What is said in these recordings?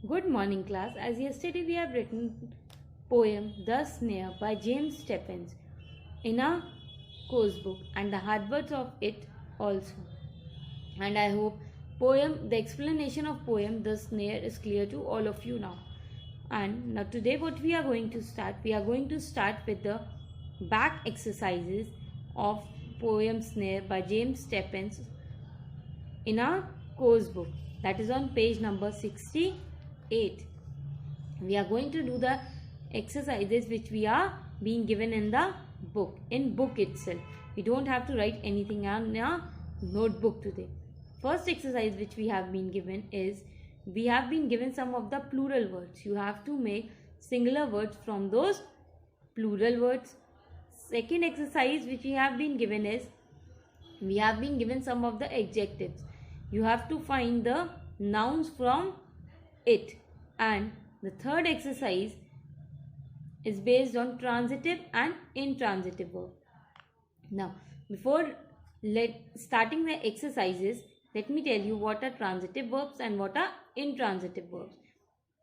Good morning, class. As yesterday we have written poem The Snare by James Stephens in our course book and the hard words of it also. And I hope the explanation of poem The Snare is clear to all of you now. And now today what we are going to start? We are going to start with the back exercises of poem Snare by James Stephens in our course book, that is on page number 68. We are going to do the exercises which we are being given in the book, itself. We don't have to write anything on our notebook today. First exercise which we have been given is, we have been given some of the plural words. You have to make singular words from those plural words. Second exercise which we have been given is, we have been given some of the adjectives. You have to find the nouns from it. And the third exercise is based on transitive and intransitive verb. Now, before starting the exercises, let me tell you what are transitive verbs and what are intransitive verbs.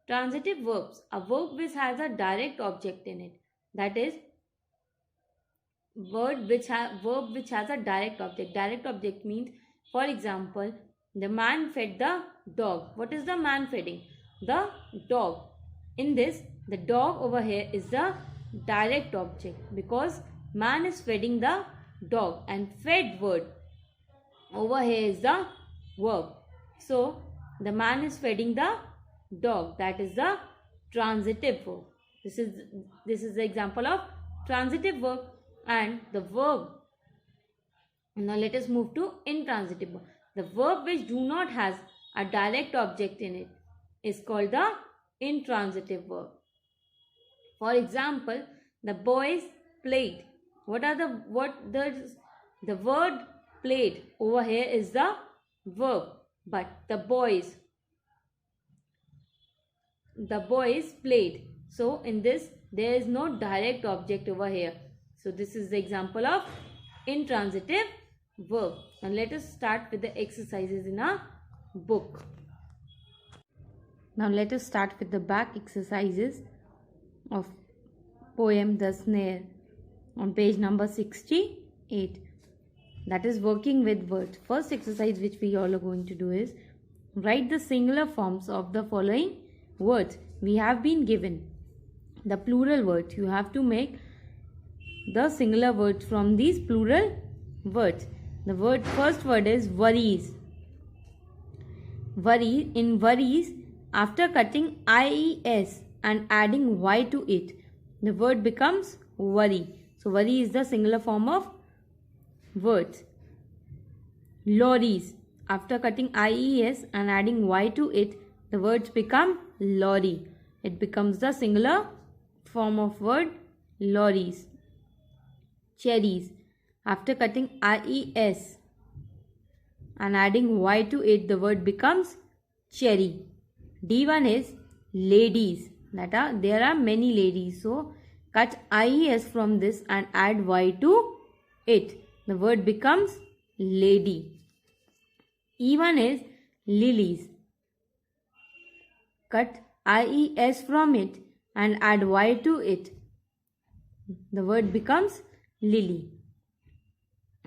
Transitive verbs, a verb which has a direct object in it. That is, verb which has a direct object. Direct object means, for example, the man fed the dog. What is the man feeding? The dog. In this, the dog over here is the direct object because man is feeding the dog, and fed word over here is the verb. So, the man is feeding the dog. That is the transitive verb. This is the example of transitive verb. And the verb, now let us move to intransitive verb. The verb which do not has a direct object in it is called the intransitive verb. For example, the boys played. The word played over here is the verb, but the boys played. So in this, there is no direct object over here. So this is the example of intransitive verb. Now let us start with the exercises in our book. Now let us start with the back exercises of poem The Snare on page number 68. That is working with words. First exercise which we all are going to do is, write the singular forms of the following words. We have been given the plural words. You have to make the singular words from these plural words. The first word is worries. In worries, after cutting IES and adding Y to it, the word becomes worry. So worry is the singular form of words. Lorries, after cutting IES and adding Y to it, the words become lorry. It becomes the singular form of word lorries. Cherries, after cutting IES and adding Y to it, the word becomes cherry. D1 is ladies. There are many ladies. So cut IES from this and add Y to it. The word becomes lady. E1 is lilies. Cut IES from it and add Y to it. The word becomes lily.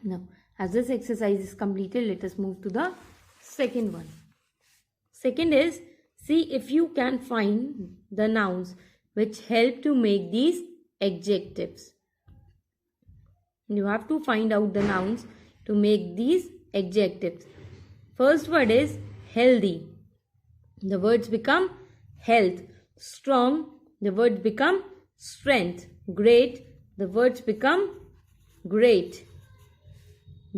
Now, as this exercise is completed, let us move to the second one. Second is, see if you can find the nouns which help to make these adjectives. You have to find out the nouns to make these adjectives. First word is healthy. The words become health. Strong, the words become strength. Great, the words become great.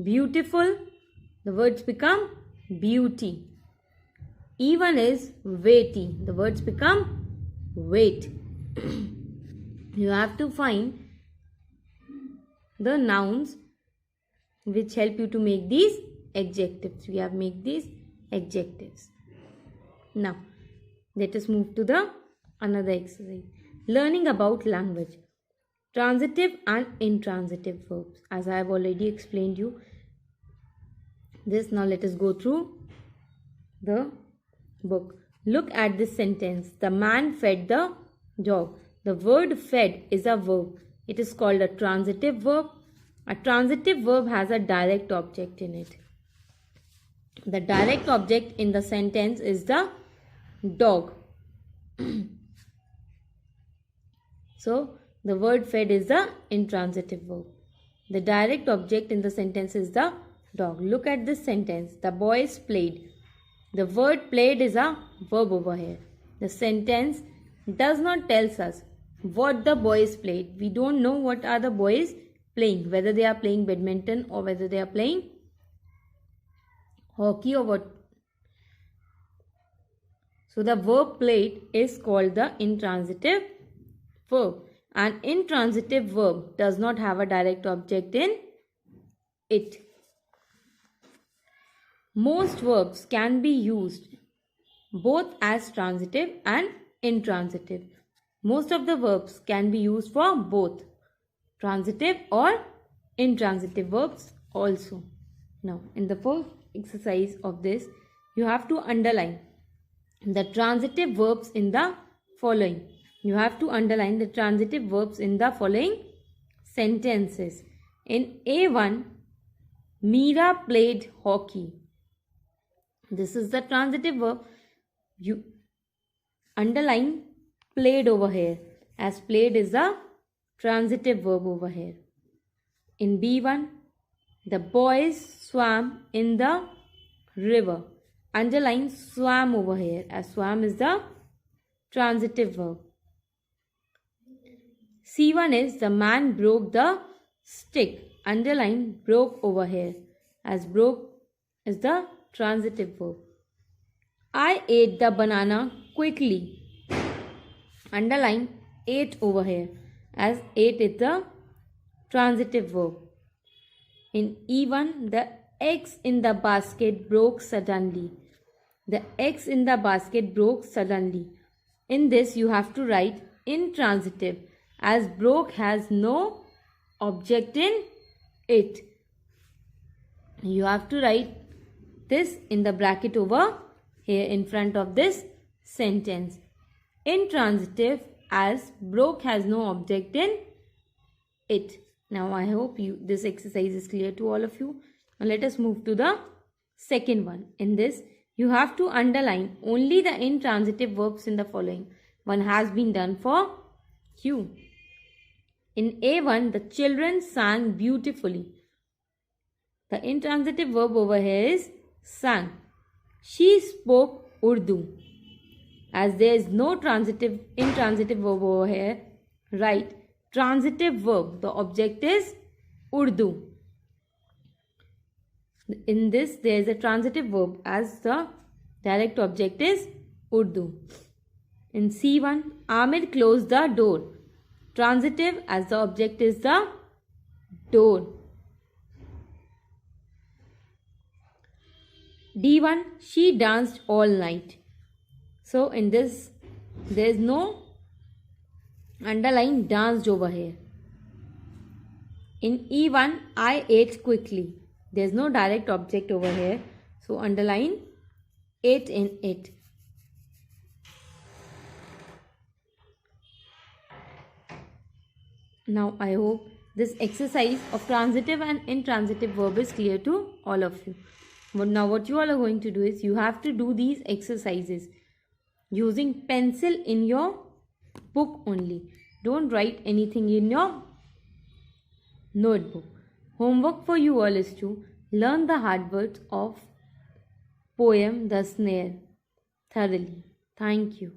Beautiful, the words become beauty. E1 is weighty. The words become weight. You have to find the nouns which help you to make these adjectives. We have made these adjectives. Now, let us move to another exercise. Learning about language. Transitive and intransitive verbs. As I have already explained you this, now let us go through the book. Look at this sentence. The man fed the dog. The word fed is a verb. It is called a transitive verb. A transitive verb has a direct object in it. The direct object in the sentence is the dog. So, the word fed is the intransitive verb. The direct object in the sentence is the dog. Look at this sentence. The boys played. The word played is a verb over here. The sentence does not tell us what the boys played. We don't know what are the boys playing. Whether they are playing badminton or whether they are playing hockey or what. So the verb played is called the intransitive verb. An intransitive verb does not have a direct object in it. Most verbs can be used both as transitive and intransitive. Most of the verbs can be used for both transitive or intransitive verbs also. Now, in the first exercise of this, you have to underline the transitive verbs in the following. You have to underline the transitive verbs in the following sentences. In A1, Meera played hockey. This is the transitive verb. You underline played over here, as played is the transitive verb over here. In B1, the boys swam in the river. Underline swam over here, as swam is the transitive verb. C1 is the man broke the stick. Underline broke over here, as broke is the transitive verb. I ate the banana quickly. Underline ate over here, as ate is the transitive verb. In E1, the eggs in the basket broke suddenly. The eggs in the basket broke suddenly. In this, you have to write intransitive, as broke has no object in it. You have to write this in the bracket over here in front of this sentence. Intransitive, as broke has no object in it. Now I hope this exercise is clear to all of you. Now let us move to the second one. In this, you have to underline only the intransitive verbs in the following. One has been done for you. In A1, the children sang beautifully. The intransitive verb over here is sang. She spoke Urdu. As there is no intransitive verb over here, write transitive verb. The object is Urdu. In this, there is a transitive verb, as the direct object is Urdu. In C1, Amir closed the door. Transitive, as the object is the door. D1, she danced all night. So in this, there is no underline danced over here. In E1, I ate quickly. There is no direct object over here. So underline ate in it. Now I hope this exercise of transitive and intransitive verb is clear to all of you. But now what you all are going to do is you have to do these exercises using pencil in your book only. Don't write anything in your notebook. Homework for you all is to learn the hard words of poem The Snare thoroughly. Thank you.